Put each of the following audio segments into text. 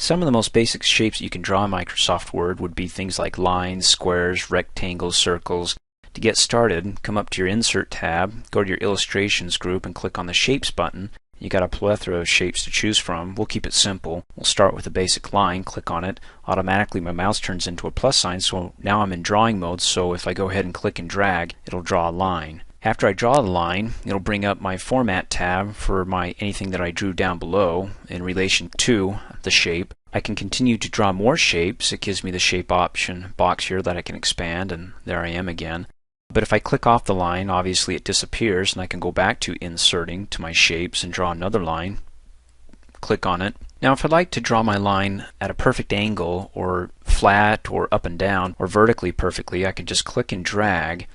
Some of the most basic shapes you can draw in Microsoft Word would be things like lines, squares, rectangles, circles. To get started, come up to your Insert tab, go to your Illustrations group and click on the Shapes button. You got a plethora of shapes to choose from. We'll keep it simple. We'll start with a basic line, click on it. Automatically my mouse turns into a plus sign, so now I'm in drawing mode, so if I go ahead and click and drag, it'll draw a line. After I draw the line, it'll bring up my Format tab for anything that I drew down below in relation to the shape. I can continue to draw more shapes. It gives me the shape option box here that I can expand, and there I am again. But if I click off the line, obviously it disappears, and I can go back to inserting to my shapes and draw another line. Click on it. Now if I'd like to draw my line at a perfect angle, or flat, or up and down, or vertically perfectly, I can just click and drag.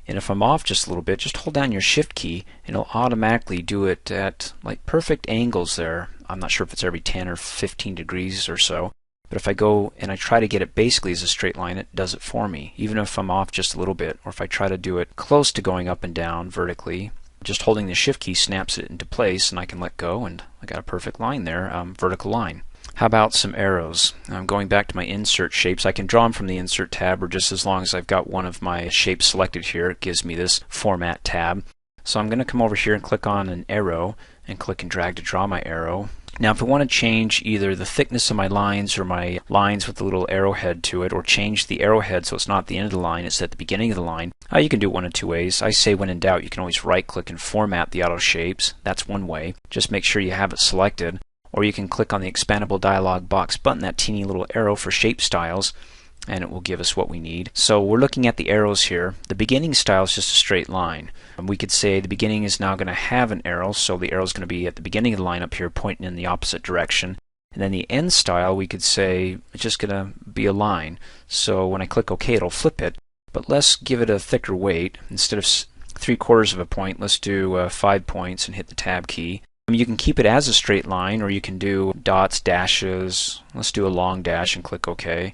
And if I'm off just a little bit, just hold down your Shift key and it'll automatically do it at like perfect angles there. I'm not sure if it's every 10 or 15 degrees or so. But if I go and I try to get it basically as a straight line, it does it for me, even if I'm off just a little bit. Or if I try to do it close to going up and down vertically, just holding the Shift key snaps it into place and I can let go and I got a perfect line there, vertical line. How about some arrows? I'm going back to my insert shapes. I can draw them from the insert tab, or just as long as I've got one of my shapes selected here, it gives me this format tab. So I'm going to come over here and click on an arrow and click and drag to draw my arrow. Now if I want to change either the thickness of my lines or my lines with the little arrowhead to it, or change the arrowhead so it's not at the end of the line, it's at the beginning of the line, you can do it one of two ways. I say when in doubt you can always right click and format the auto shapes. That's one way. Just make sure you have it selected. Or you can click on the expandable dialog box button, that teeny little arrow for shape styles, and it will give us what we need. So we're looking at the arrows here. The beginning style is just a straight line. We could say the beginning is now going to have an arrow, so the arrow is going to be at the beginning of the line up here pointing in the opposite direction. And then the end style, we could say it's just going to be a line. So when I click OK, it'll flip it. But let's give it a thicker weight. Instead of 3/4 of a point, let's do 5 points and hit the Tab key. You can keep it as a straight line, or you can do dots, dashes. Let's do a long dash and click OK.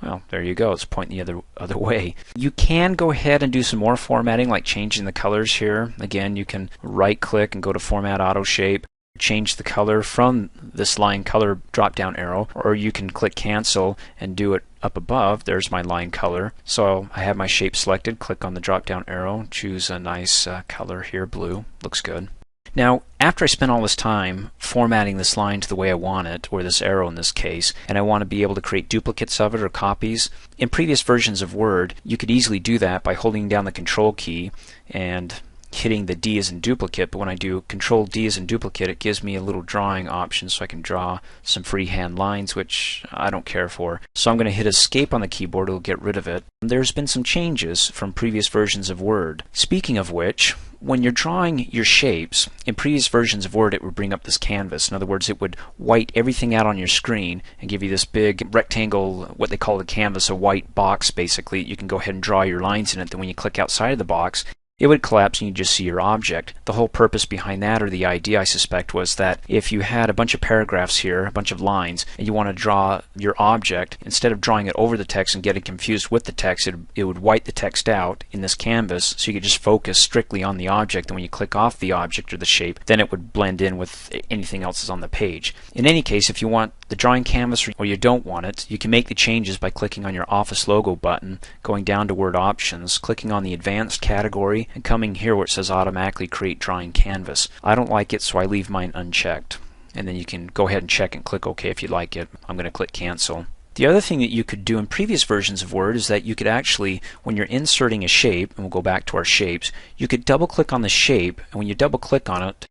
Well, there you go. It's pointing the other way. You can go ahead and do some more formatting, like changing the colors here. Again, you can right-click and go to Format Auto Shape, change the color from this line color drop-down arrow, or you can click Cancel and do it up above. There's my line color. So I have my shape selected. Click on the drop-down arrow, choose a nice color here, blue. Looks good. Now, after I spend all this time formatting this line to the way I want it, or this arrow in this case, and I want to be able to create duplicates of it or copies, in previous versions of Word, you could easily do that by holding down the Control key and hitting the D as in duplicate. But when I do Control D as in duplicate, it gives me a little drawing option, so I can draw some freehand lines, which I don't care for. So I'm going to hit Escape on the keyboard. It'll get rid of it. There's been some changes from previous versions of Word. Speaking of which, when you're drawing your shapes, in previous versions of Word it would bring up this canvas. In other words, it would white everything out on your screen and give you this big rectangle, what they call the canvas, a white box basically. You can go ahead and draw your lines in it. Then when you click outside of the box, it would collapse and you just see your object. The whole purpose behind that, or the idea I suspect, was that if you had a bunch of paragraphs here, a bunch of lines, and you want to draw your object, instead of drawing it over the text and getting confused with the text, it would white the text out in this canvas so you could just focus strictly on the object, and when you click off the object or the shape, then it would blend in with anything else that's on the page. In any case, if you want the drawing canvas or you don't want it, you can make the changes by clicking on your Office logo button, going down to Word Options, clicking on the Advanced category, and coming here where it says Automatically Create Drawing Canvas. I don't like it, so I leave mine unchecked. And then you can go ahead and check and click OK if you like it. I'm going to click Cancel. The other thing that you could do in previous versions of Word is that you could actually, when you're inserting a shape, and we'll go back to our shapes, you could double click on the shape, and when you double click on it,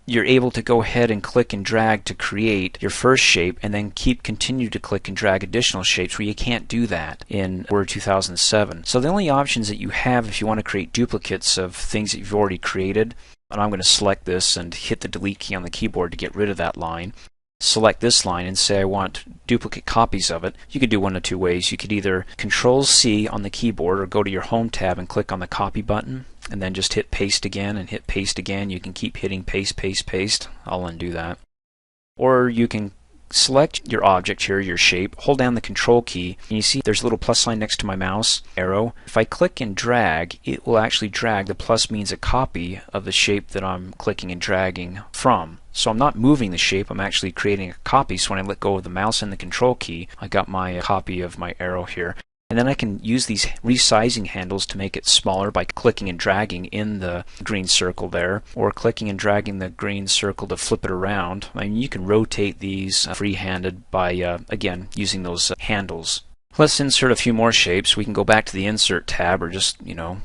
you're able to go ahead and click and drag to create your first shape, and then continue to click and drag additional shapes, where you can't do that in Word 2007. So the only options that you have if you want to create duplicates of things that you've already created, and I'm going to select this and hit the delete key on the keyboard to get rid of that line. Select this line and say I want duplicate copies of it. You could do one of two ways. You could either Control C on the keyboard, or go to your Home tab and click on the copy button, and then just hit paste again and hit paste again. You can keep hitting paste, paste, paste. I'll undo that. Or you can select your object here, your shape, hold down the control key, and you see there's a little plus sign next to my mouse arrow. If I click and drag, it will actually drag. The plus means a copy of the shape that I'm clicking and dragging from. So I'm not moving the shape, I'm actually creating a copy. So when I let go of the mouse and the control key, I got my copy of my arrow here. And then I can use these resizing handles to make it smaller by clicking and dragging in the green circle there, or clicking and dragging the green circle to flip it around. I mean, you can rotate these free-handed by, again, using those handles. Let's insert a few more shapes. We can go back to the Insert tab, or just,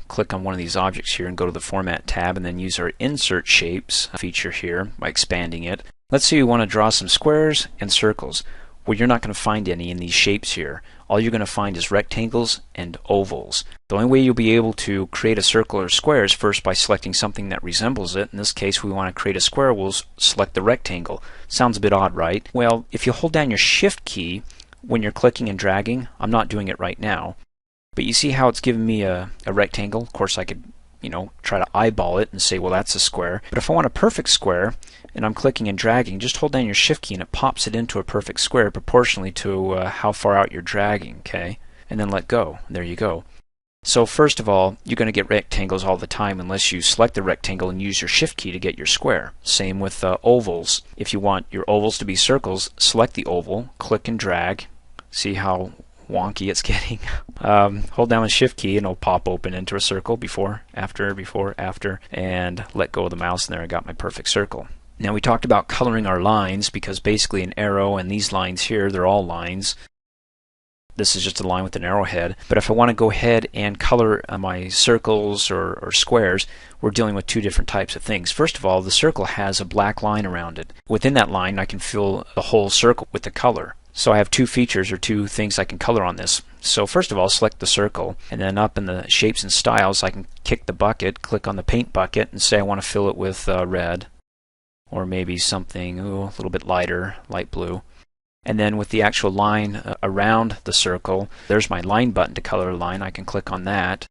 click on one of these objects here and go to the Format tab, and then use our Insert Shapes feature here by expanding it. Let's say we want to draw some squares and circles. Well, you're not going to find any in these shapes here. All you're going to find is rectangles and ovals. The only way you'll be able to create a circle or square is first by selecting something that resembles it. In this case, we want to create a square. We'll select the rectangle. Sounds a bit odd, right? Well, if you hold down your Shift key when you're clicking and dragging, I'm not doing it right now, but you see how it's giving me a rectangle? Of course, I could try to eyeball it and say, well, that's a square. But if I want a perfect square, and I'm clicking and dragging, just hold down your Shift key and it pops it into a perfect square proportionally to how far out you're dragging, okay? And then let go. There you go. So first of all, you're going to get rectangles all the time unless you select the rectangle and use your Shift key to get your square. Same with ovals. If you want your ovals to be circles, select the oval, click and drag. See how wonky it's getting? Hold down the Shift key and it'll pop open into a circle, before, after, and let go of the mouse, and there I got my perfect circle. Now we talked about coloring our lines, because basically an arrow and these lines here, they're all lines. This is just a line with an arrowhead. But if I want to go ahead and color my circles or squares, we're dealing with two different types of things. First of all, the circle has a black line around it. Within that line, I can fill the whole circle with the color. So I have two features, or two things I can color on this. So first of all, select the circle, and then up in the Shapes and Styles, I can kick the bucket, click on the Paint bucket, and say I want to fill it with red, or maybe something a little bit lighter, light blue. And then with the actual line around the circle, there's my line button to color a line. I can click on that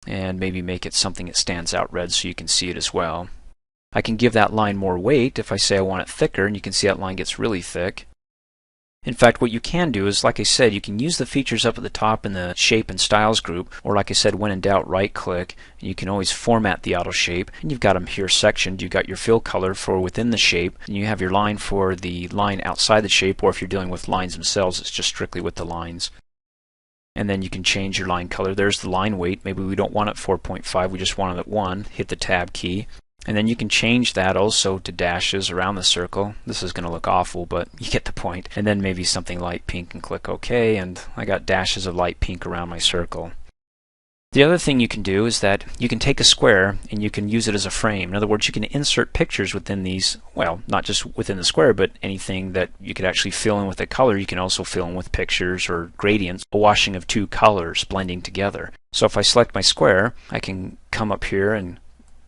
and maybe make it something that stands out red so you can see it as well. I can give that line more weight if I say I want it thicker, and you can see that line gets really thick. In fact, what you can do is, like I said, you can use the features up at the top in the Shape and Styles group, or like I said, when in doubt, right click, and you can always format the auto shape, and you've got them here sectioned. You've got your fill color for within the shape, and you have your line for the line outside the shape, or if you're dealing with lines themselves, it's just strictly with the lines. And then you can change your line color. There's the line weight. Maybe we don't want it 4.5, we just want it at 1. Hit the Tab key. And then you can change that also to dashes around the circle. This is going to look awful, but you get the point. And then maybe something light pink, and click OK, and I got dashes of light pink around my circle. The other thing you can do is that you can take a square and you can use it as a frame. In other words, you can insert pictures within these, well, not just within the square, but anything that you could actually fill in with a color, you can also fill in with pictures or gradients, a washing of two colors blending together. So if I select my square, I can come up here and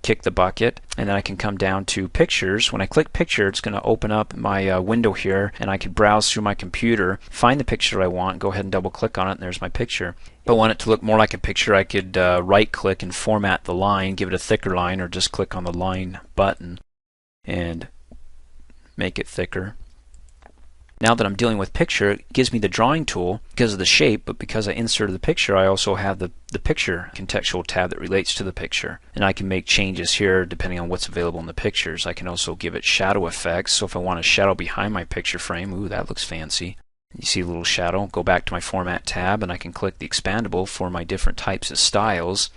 kick the bucket, and then I can come down to Pictures. When I click Picture, it's going to open up my window here, and I can browse through my computer, find the picture I want, go ahead and double click on it, and there's my picture. If I want it to look more like a picture, I could right click and format the line, give it a thicker line, or just click on the line button and make it thicker. Now that I'm dealing with picture, it gives me the drawing tool because of the shape, but because I inserted the picture, I also have the picture contextual tab that relates to the picture. And I can make changes here depending on what's available in the pictures. I can also give it shadow effects, so if I want a shadow behind my picture frame, ooh, that looks fancy. You see a little shadow. Go back to my Format tab, and I can click the expandable for my different types of styles.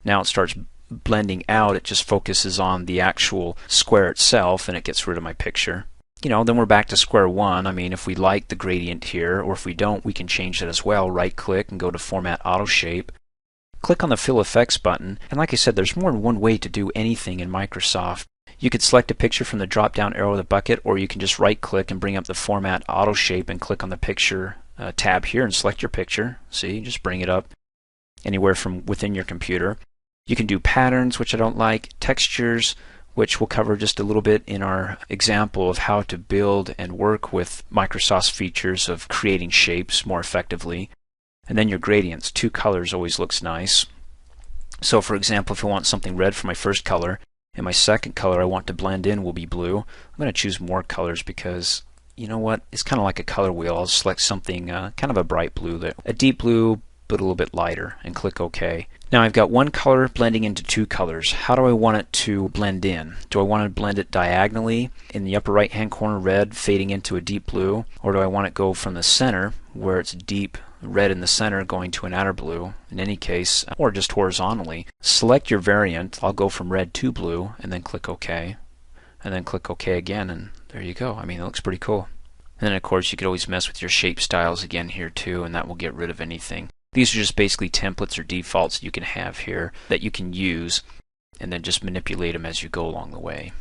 Now it starts blending out. It just focuses on the actual square itself, and it gets rid of my picture. Then we're back to square one. I mean, if we like the gradient here, or if we don't, we can change that as well. Right click and go to Format Auto Shape. Click on the Fill Effects button, and like I said, there's more than one way to do anything in Microsoft. You could select a picture from the drop-down arrow of the bucket, or you can just right click and bring up the Format Auto Shape and click on the Picture tab here and select your picture. See, just bring it up anywhere from within your computer. You can do patterns, which I don't like, textures, which we'll cover just a little bit in our example of how to build and work with Microsoft's features of creating shapes more effectively. And then your gradients. Two colors always looks nice. So for example, if I want something red for my first color, and my second color I want to blend in will be blue, I'm going to choose more colors because you know what, it's kind of like a color wheel. I'll select something kind of a bright blue, there, a deep blue but a little bit lighter, and click OK. Now I've got one color blending into two colors. How do I want it to blend in? Do I want to blend it diagonally in the upper right hand corner, red fading into a deep blue, or do I want it go from the center where it's deep red in the center going to an outer blue in any case, or just horizontally? Select your variant. I'll go from red to blue and then click OK, and then click OK again, and there you go. I mean, it looks pretty cool. And then of course you could always mess with your shape styles again here too, and that will get rid of anything. These are just basically templates or defaults you can have here that you can use and then just manipulate them as you go along the way.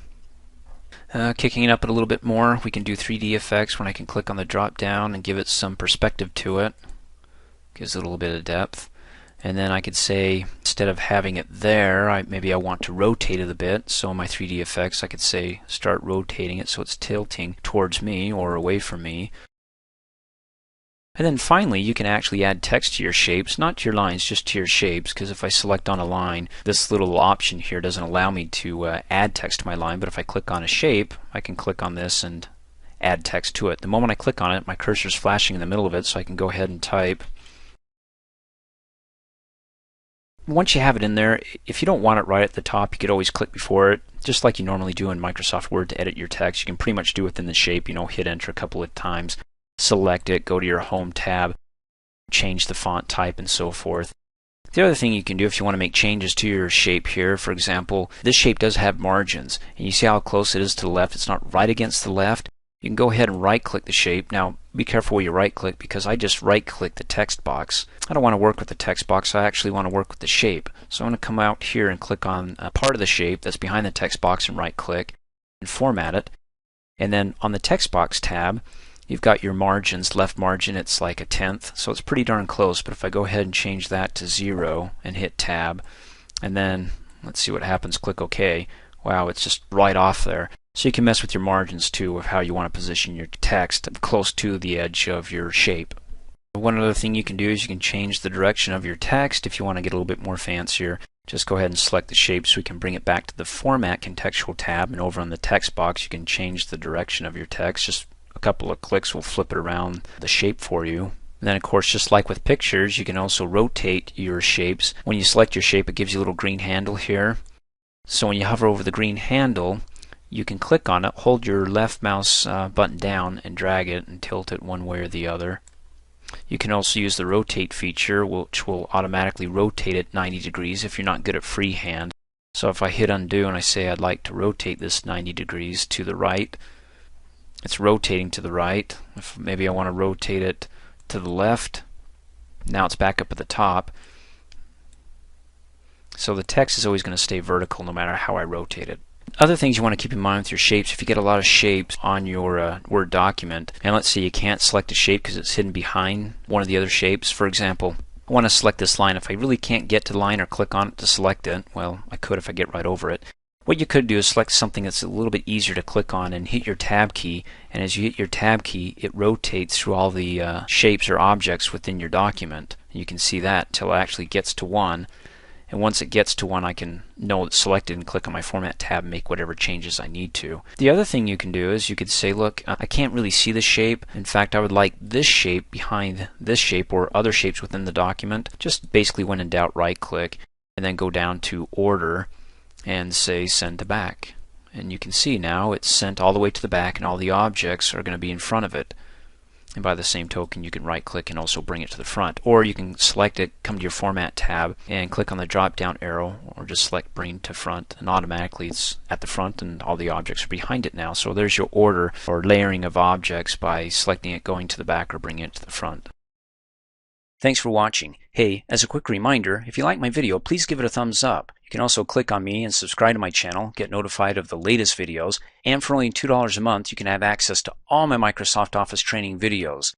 Kicking it up a little bit more, we can do 3D effects when I can click on the drop down and give it some perspective to it. Gives it a little bit of depth. And then I could say, instead of having it there, maybe I want to rotate it a bit. So in my 3D effects I could say start rotating it so it's tilting towards me or away from me. And then finally you can actually add text to your shapes, not to your lines, just to your shapes, because if I select on a line, this little option here doesn't allow me to add text to my line, but if I click on a shape, I can click on this and add text to it. The moment I click on it, my cursor is flashing in the middle of it, so I can go ahead and type. Once you have it in there, if you don't want it right at the top, you could always click before it, just like you normally do in Microsoft Word to edit your text. You can pretty much do it within the shape, hit enter a couple of times. Select it, go to your Home tab, change the font type and so forth. The other thing you can do if you want to make changes to your shape here, for example, this shape does have margins, and you see how close it is to the left. It's not right against the left. You can go ahead and right click the shape. Now be careful where you right click, because I just right click the text box. I don't want to work with the text box, I actually want to work with the shape. So I'm going to come out here and click on a part of the shape that's behind the text box and right click and format it. And then on the text box tab, you've got your margins. Left margin, it's like 1/10, so it's pretty darn close. But if I go ahead and change that to 0 and hit tab, and then let's see what happens, click OK. Wow, it's just right off there. So you can mess with your margins too, of how you want to position your text close to the edge of your shape. One other thing you can do is you can change the direction of your text if you want to get a little bit more fancier. Just go ahead and select the shape so we can bring it back to the Format Contextual tab, and over on the text box you can change the direction of your text. Just a couple of clicks will flip it around the shape for you. And then of course, just like with pictures, you can also rotate your shapes. When you select your shape, it gives you a little green handle here. So when you hover over the green handle, you can click on it, hold your left mouse button down and drag it and tilt it one way or the other. You can also use the rotate feature, which will automatically rotate it 90 degrees if you're not good at freehand. So if I hit undo and I say I'd like to rotate this 90 degrees to the right, it's rotating to the right. If maybe I want to rotate it to the left, now it's back up at the top. So the text is always going to stay vertical no matter how I rotate it. Other things you want to keep in mind with your shapes, if you get a lot of shapes on your Word document, and let's say you can't select a shape because it's hidden behind one of the other shapes. For example, I want to select this line. If I really can't get to the line or click on it to select it, well, I could if I get right over it. What you could do is select something that's a little bit easier to click on and hit your tab key, and as you hit your tab key, it rotates through all the shapes or objects within your document. You can see that until it actually gets to one. And once it gets to one, I can know it's selected and click on my Format tab and make whatever changes I need to. The other thing you can do is you could say, look, I can't really see the shape. In fact, I would like this shape behind this shape or other shapes within the document. Just basically, when in doubt, right click and then go down to Order and say Send to Back. And you can see now it's sent all the way to the back and all the objects are going to be in front of it. And by the same token, you can right click and also bring it to the front. Or you can select it, come to your Format tab and click on the drop down arrow, or just select Bring to Front, and automatically it's at the front and all the objects are behind it now. So there's your order or layering of objects by selecting it, going to the back, or bringing it to the front. Thanks for watching. Hey, as a quick reminder, if you like my video, please give it a thumbs up. You can also click on me and subscribe to my channel, get notified of the latest videos, and for only $2 a month you can have access to all my Microsoft Office training videos.